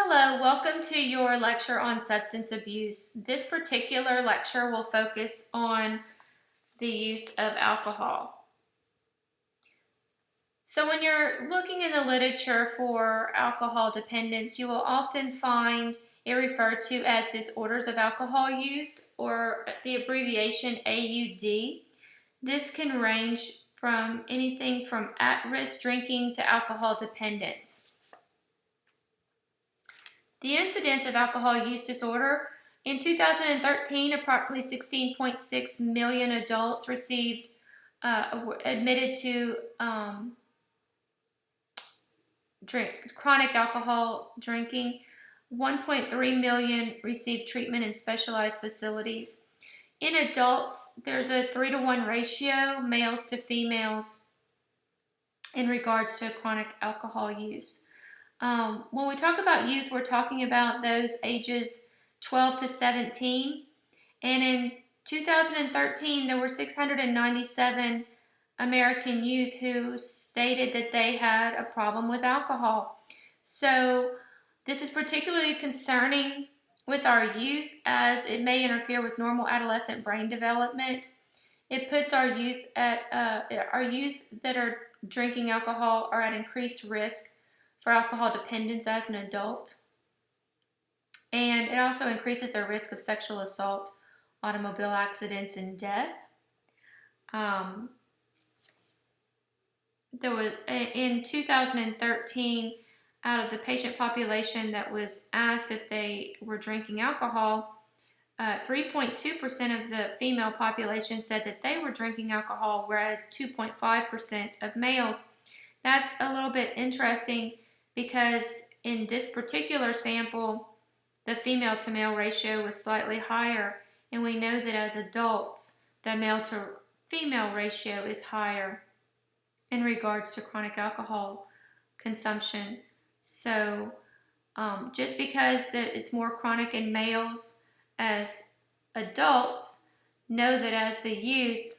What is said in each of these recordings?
Hello, welcome to your lecture on substance abuse. This particular lecture will focus on the use of alcohol. So when you're looking in the literature for alcohol dependence, you will often find it referred to as disorders of alcohol use, or the abbreviation AUD. This can range from anything from at-risk drinking to alcohol dependence. The incidence of alcohol use disorder: in 2013, approximately 16.6 million adults received admitted to chronic alcohol drinking. 1.3 million received treatment in specialized facilities. In adults, there's a 3-to-1 ratio, males to females, in regards to chronic alcohol use. When we talk about youth, we're talking about those ages 12 to 17. And in 2013, there were 697 American youth who stated that they had a problem with alcohol. So this is particularly concerning with our youth, as it may interfere with normal adolescent brain development. It puts our youth that are drinking alcohol are at increased risk for alcohol dependence as an adult. And it also increases their risk of sexual assault, automobile accidents, and death. There was, in 2013, out of the patient population that was asked if they were drinking alcohol, 3.2% of the female population said that they were drinking alcohol, whereas 2.5% of males. That's a little bit interesting, because in this particular sample, the female to male ratio was slightly higher, and we know that as adults, the male to female ratio is higher in regards to chronic alcohol consumption. So just because that it's more chronic in males as adults, know that as the youth,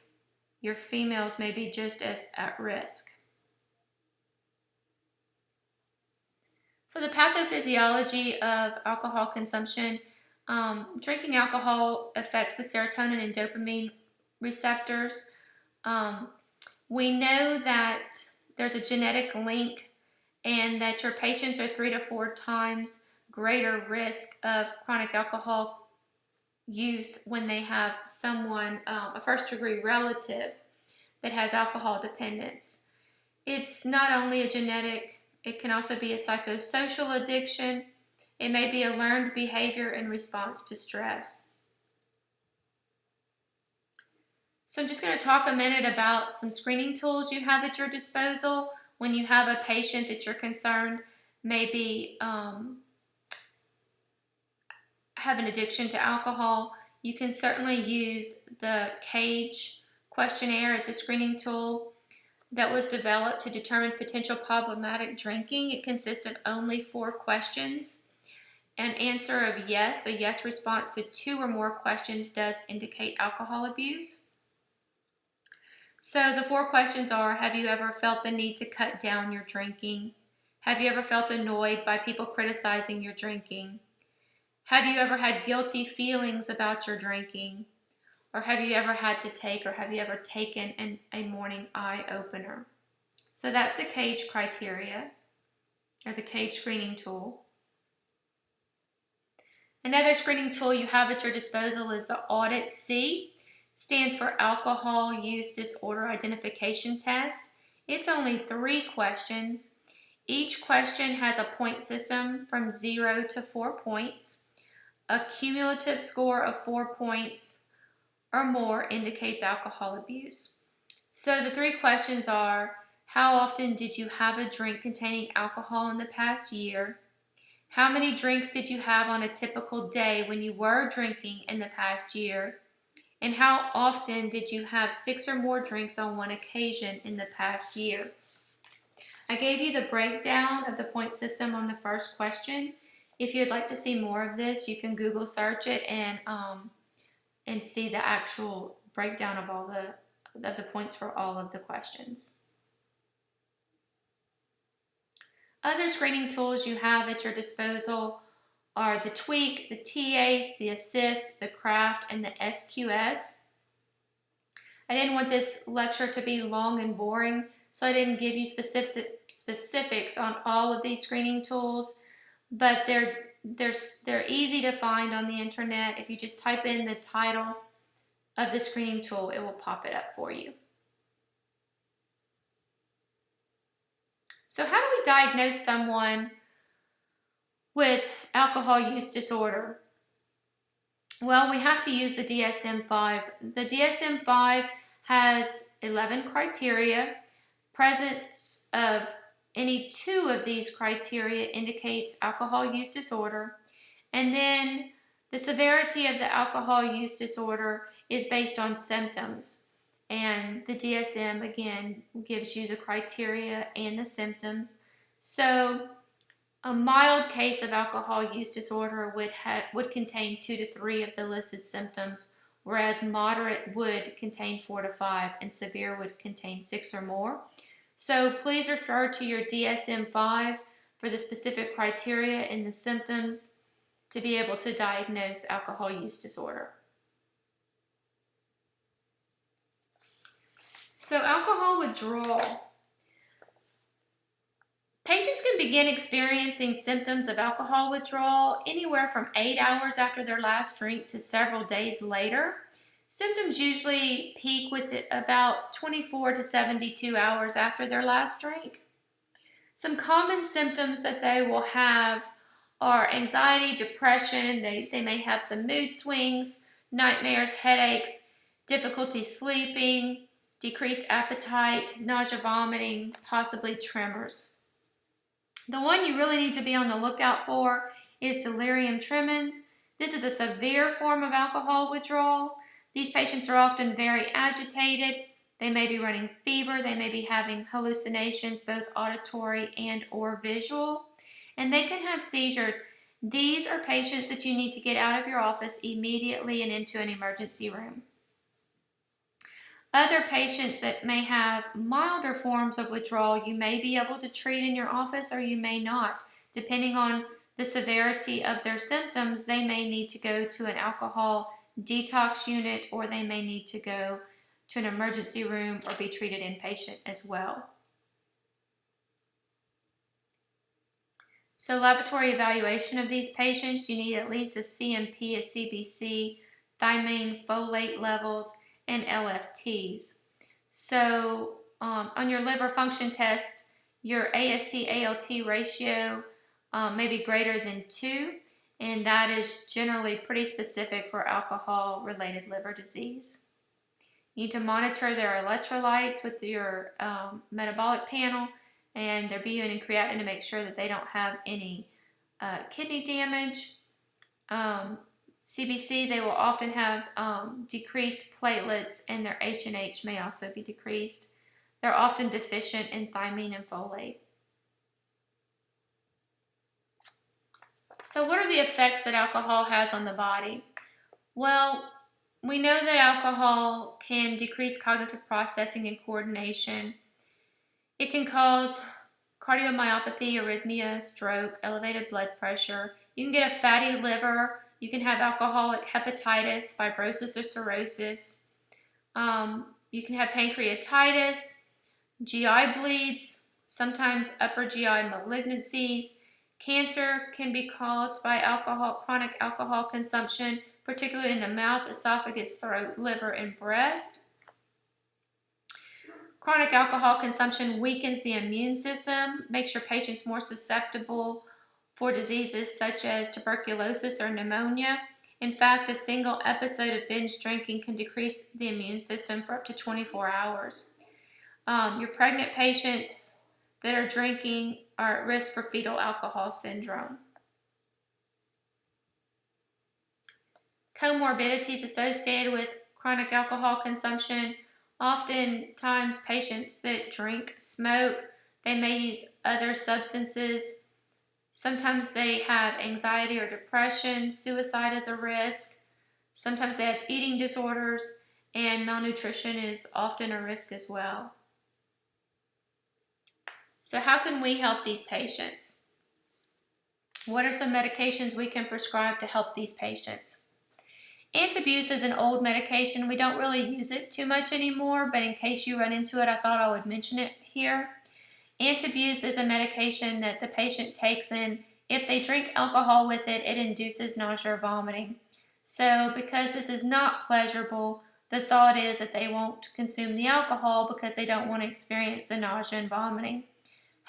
your females may be just as at risk. So the pathophysiology of alcohol consumption: drinking alcohol affects the serotonin and dopamine receptors. We know that there's a genetic link, and that your patients are 3 to 4 times greater risk of chronic alcohol use when they have someone, a first-degree relative, that has alcohol dependence. It's not only a genetic, it can also be a psychosocial addiction. It may be a learned behavior in response to stress. So I'm just going to talk a minute about some screening tools you have at your disposal when you have a patient that you're concerned maybe have an addiction to alcohol. You can certainly use the CAGE questionnaire. It's a screening tool that was developed to determine potential problematic drinking. It consists of only 4 questions. An answer of yes, a yes response to 2 or more questions, does indicate alcohol abuse. So the 4 questions are: have you ever felt the need to cut down your drinking? Have you ever felt annoyed by people criticizing your drinking? Have you ever had guilty feelings about your drinking? Or have you ever had to take, or have you ever taken a morning eye opener? So that's the CAGE criteria, or the CAGE screening tool. Another screening tool you have at your disposal is the Audit C. Stands for Alcohol Use Disorder Identification Test. It's only 3 questions. Each question has a point system from 0 to 4 points. A cumulative score of 4 points or more indicates alcohol abuse. So the 3 questions are: how often did you have a drink containing alcohol in the past year? How many drinks did you have on a typical day when you were drinking in the past year? And how often did you have 6 or more drinks on one occasion in the past year? I gave you the breakdown of the point system on the first question. If you'd like to see more of this, you can Google search it and see the actual breakdown of all the points for all of the questions. Other screening tools you have at your disposal are the Tweak, the TACE, the Assist, the Craft, and the SQS. I didn't want this lecture to be long and boring, so I didn't give you specifics on all of these screening tools, but they're easy to find on the internet. If you just type in the title of the screening tool, it will pop it up for you. So how do we diagnose someone with alcohol use disorder? Well, we have to use the DSM-5. The DSM-5 has 11 criteria. Presence of any 2 of these criteria indicates alcohol use disorder. And then the severity of the alcohol use disorder is based on symptoms. And the DSM, again, gives you the criteria and the symptoms. So a mild case of alcohol use disorder would contain 2 to 3 of the listed symptoms, whereas moderate would contain 4 to 5, and severe would contain 6 or more. So please refer to your DSM-5 for the specific criteria and the symptoms to be able to diagnose alcohol use disorder. So alcohol withdrawal. Patients can begin experiencing symptoms of alcohol withdrawal anywhere from 8 hours after their last drink to several days later. Symptoms usually peak with about 24 to 72 hours after their last drink. Some common symptoms that they will have are anxiety, depression, they may have some mood swings, nightmares, headaches, difficulty sleeping, decreased appetite, nausea, vomiting, possibly tremors. The one you really need to be on the lookout for is delirium tremens. This is a severe form of alcohol withdrawal. These patients are often very agitated. They may be running fever. They may be having hallucinations, both auditory and or visual. And they can have seizures. These are patients that you need to get out of your office immediately and into an emergency room. Other patients that may have milder forms of withdrawal, you may be able to treat in your office or you may not. Depending on the severity of their symptoms, they may need to go to an alcohol detox unit or they may need to go to an emergency room or be treated inpatient as well. So laboratory evaluation of these patients, you need at least a CMP, a CBC, thiamine, folate levels, and LFTs. So on your liver function test, your AST-ALT ratio may be greater than 2, and that is generally pretty specific for alcohol-related liver disease. You need to monitor their electrolytes with your metabolic panel and their BUN and creatinine to make sure that they don't have any kidney damage. CBC, they will often have decreased platelets, and their H&H may also be decreased. They're often deficient in thiamine and folate. So what are the effects that alcohol has on the body? Well, we know that alcohol can decrease cognitive processing and coordination. It can cause cardiomyopathy, arrhythmia, stroke, elevated blood pressure. You can get a fatty liver. You can have alcoholic hepatitis, fibrosis, or cirrhosis. You can have pancreatitis, GI bleeds, sometimes upper GI malignancies. Cancer can be caused by chronic alcohol consumption, particularly in the mouth, esophagus, throat, liver, and breast. Chronic alcohol consumption weakens the immune system, makes your patients more susceptible for diseases such as tuberculosis or pneumonia. In fact, a single episode of binge drinking can decrease the immune system for up to 24 hours. Your pregnant patients that are drinking are at risk for fetal alcohol syndrome. Comorbidities associated with chronic alcohol consumption. Oftentimes patients that drink smoke. They may use other substances. Sometimes they have anxiety or depression. Suicide is a risk. Sometimes they have eating disorders, and malnutrition is often a risk as well. So how can we help these patients? What are some medications we can prescribe to help these patients? Antabuse is an old medication. We don't really use it too much anymore, but in case you run into it, I thought I would mention it here. Antabuse is a medication that the patient takes, and if they drink alcohol with it, it induces nausea or vomiting. So because this is not pleasurable, the thought is that they won't consume the alcohol because they don't want to experience the nausea and vomiting.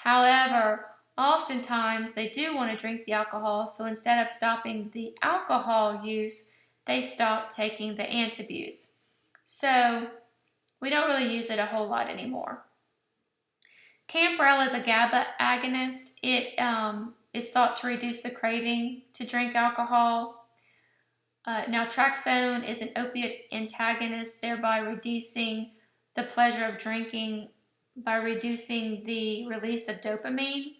However, oftentimes they do want to drink the alcohol, so instead of stopping the alcohol use, they stop taking the antabuse. So we don't really use it a whole lot anymore. Camprel is a GABA agonist. It is thought to reduce the craving to drink alcohol. Naltrexone is an opiate antagonist, thereby reducing the pleasure of drinking by reducing the release of dopamine.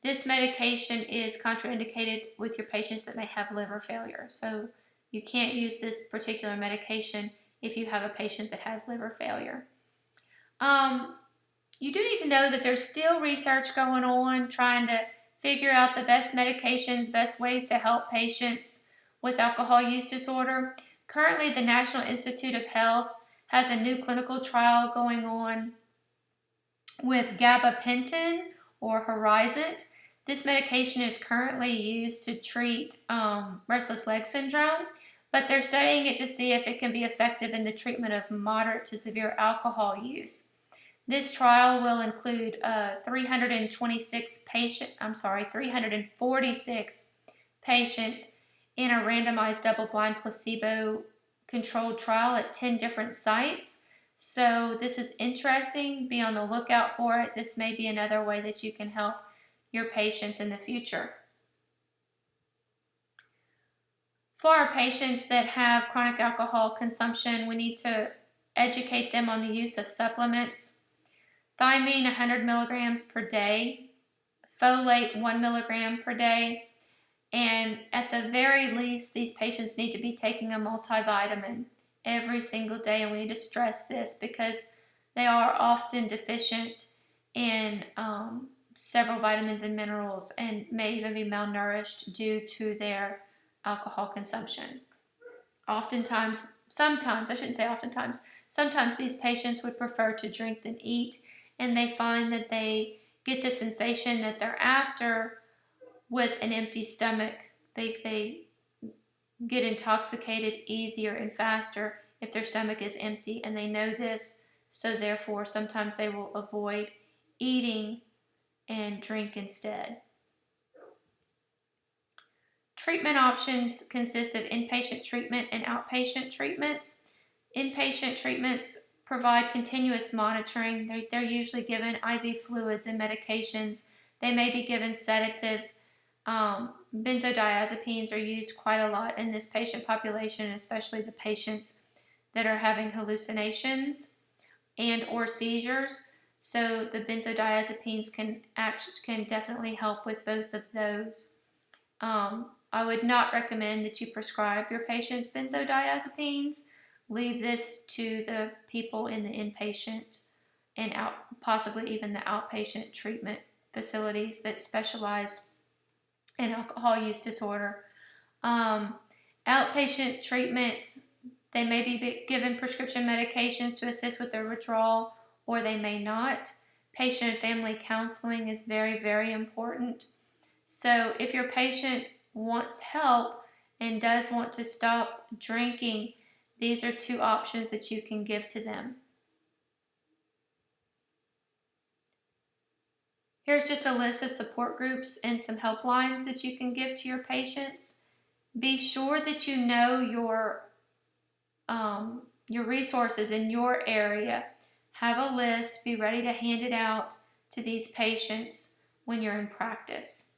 This medication is contraindicated with your patients that may have liver failure. So you can't use this particular medication if you have a patient that has liver failure. You do need to know that there's still research going on trying to figure out the best medications, best ways to help patients with alcohol use disorder. Currently, the National Institute of Health has a new clinical trial going on with gabapentin or Horizon. This medication is currently used to treat restless leg syndrome, but they're studying it to see if it can be effective in the treatment of moderate to severe alcohol use. This trial will include 346 patients in a randomized double-blind placebo-controlled trial at 10 different sites. So this is interesting. Be on the lookout for it. This may be another way that you can help your patients in the future. For our patients that have chronic alcohol consumption, we need to educate them on the use of supplements. Thiamine 100 milligrams per day, folate 1 milligram per day, and at the very least, these patients need to be taking a multivitamin every single day, and we need to stress this because they are often deficient in several vitamins and minerals and may even be malnourished due to their alcohol consumption. Sometimes these patients would prefer to drink than eat, and they find that they get the sensation that they're after with an empty stomach. They get intoxicated easier and faster if their stomach is empty, and they know this, so therefore sometimes they will avoid eating and drink instead. Treatment options consist of inpatient treatment and outpatient treatments. Inpatient treatments provide continuous monitoring. They're usually given IV fluids and medications. They may be given sedatives. Benzodiazepines are used quite a lot in this patient population, especially the patients that are having hallucinations and or seizures. So the benzodiazepines can definitely help with both of those. I would not recommend that you prescribe your patients benzodiazepines. Leave this to the people in the inpatient and possibly even the outpatient treatment facilities that specialize in alcohol use disorder. Outpatient treatment, they may be given prescription medications to assist with their withdrawal, or they may not. Patient and family counseling is very, very important. So if your patient wants help and does want to stop drinking, these are two options that you can give to them. Here's just a list of support groups and some helplines that you can give to your patients. Be sure that you know your resources in your area. Have a list, be ready to hand it out to these patients when you're in practice.